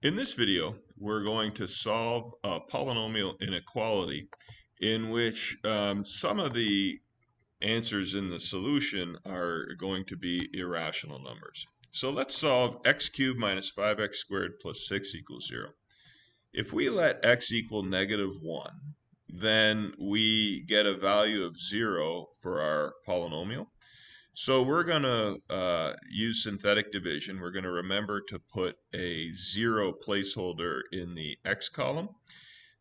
In this video, we're going to solve a polynomial inequality in which some of the answers in the solution are going to be irrational numbers. So let's solve x cubed minus 5x squared plus 6 equals 0. If we let x equal -1, then we get a value of 0 for our polynomial. So we're going to use synthetic division. We're going to remember to put a 0 placeholder in the x column.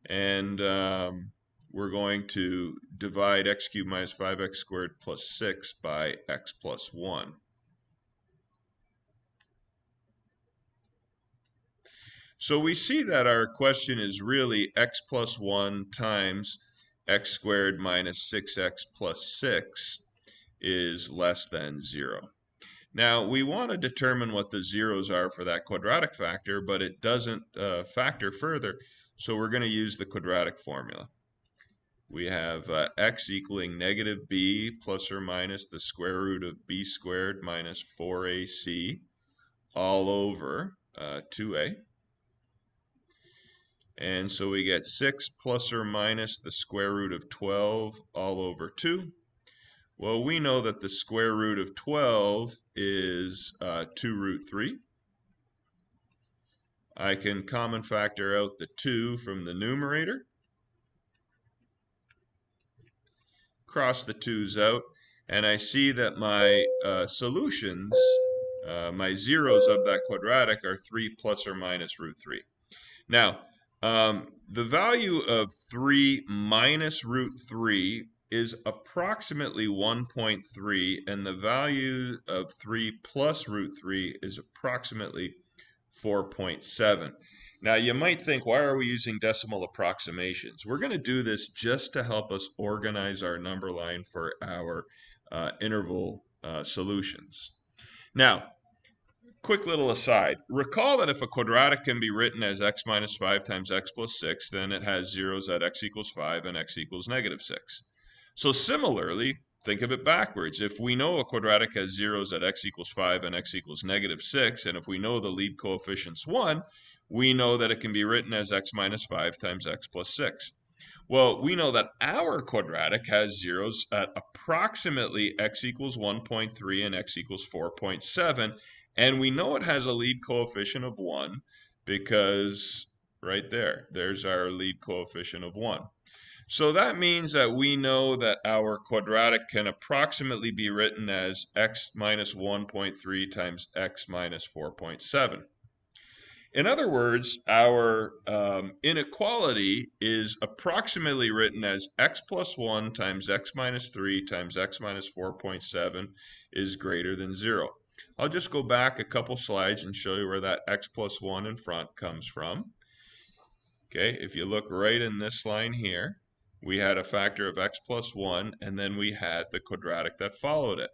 And we're going to divide x cubed minus 5x squared plus 6 by x plus 1. So we see that our question is really x plus 1 times x squared minus 6x plus 6 is less than 0. Now, we want to determine what the zeros are for that quadratic factor, but it doesn't factor further, so we're going to use the quadratic formula. We have x equaling negative b plus or minus the square root of b squared minus 4ac all over 2a. And so we get 6 plus or minus the square root of 12 all over 2. Well, we know that the square root of 12 is 2 root 3. I can common factor out the 2 from the numerator. Cross the 2's out, and I see that my solutions, my zeros of that quadratic are 3 plus or minus root 3. Now, the value of 3 minus root 3 is approximately 1.3, and the value of 3 plus root 3 is approximately 4.7. Now, you might think, why are we using decimal approximations? We're going to do this just to help us organize our number line for our interval solutions. Now, quick little aside. Recall that if a quadratic can be written as x minus 5 times x plus 6, then it has zeros at x equals 5 and x equals -6. So similarly, think of it backwards. If we know a quadratic has zeros at x equals 5 and x equals -6, and if we know the lead coefficient's 1, we know that it can be written as x minus 5 times x plus 6. Well, we know that our quadratic has zeros at approximately x equals 1.3 and x equals 4.7, and we know it has a lead coefficient of 1 because right there's our lead coefficient of 1. So that means that we know that our quadratic can approximately be written as x minus 1.3 times x minus 4.7. In other words, our inequality is approximately written as x plus 1 times x minus 3 times x minus 4.7 is greater than 0. I'll just go back a couple slides and show you where that x plus 1 in front comes from. Okay, if you look right in this line here, we had a factor of x plus 1, and then we had the quadratic that followed it.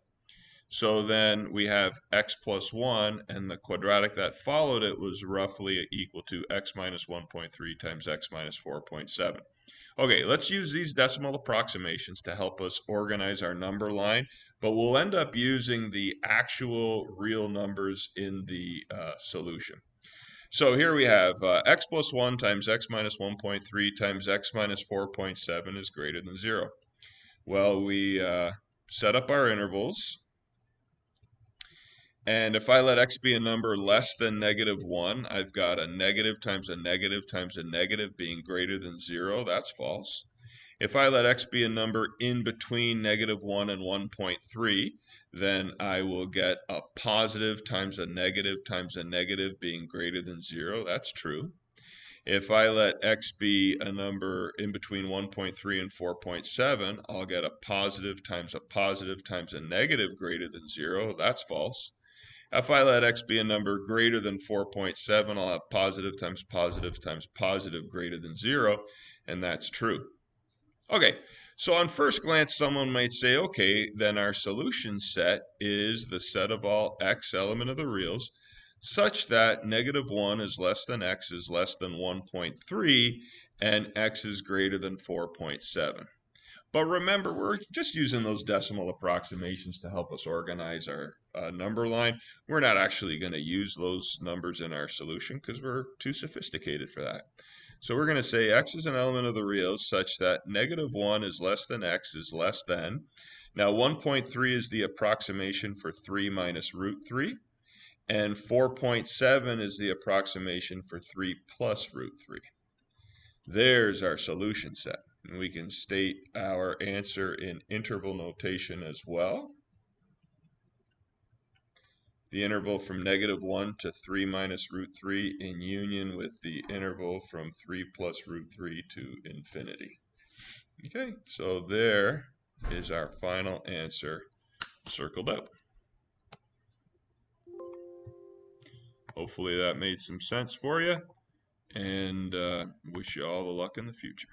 So then we have x plus 1, and the quadratic that followed it was roughly equal to x minus 1.3 times x minus 4.7. Okay, let's use these decimal approximations to help us organize our number line, but we'll end up using the actual real numbers in the solution. So here we have x plus 1 times x minus 1.3 times x minus 4.7 is greater than 0. Well, we set up our intervals. And if I let x be a number less than -1, I've got a negative times a negative times a negative being greater than 0. That's false. If I let x be a number in between -1 and 1.3, then I will get a positive times a negative being greater than 0. That's true. If I let x be a number in between 1.3 and 4.7, I'll get a positive times a negative greater than 0. That's false. If I let x be a number greater than 4.7, I'll have positive times positive greater than 0, and that's true. Okay, so on first glance, someone might say, okay, then our solution set is the set of all x element of the reals such that -1 is less than x is less than 1.3, and x is greater than 4.7. But remember, we're just using those decimal approximations to help us organize our number line. We're not actually going to use those numbers in our solution because we're too sophisticated for that. So we're going to say x is an element of the reals such that -1 is less than x is less than. Now 1.3 is the approximation for 3 minus root 3. And 4.7 is the approximation for 3 plus root 3. There's our solution set. And we can state our answer in interval notation as well. The interval from -1 to 3 minus root 3 in union with the interval from 3 plus root 3 to infinity. Okay, so there is our final answer circled out. Hopefully that made some sense for you, and wish you all the luck in the future.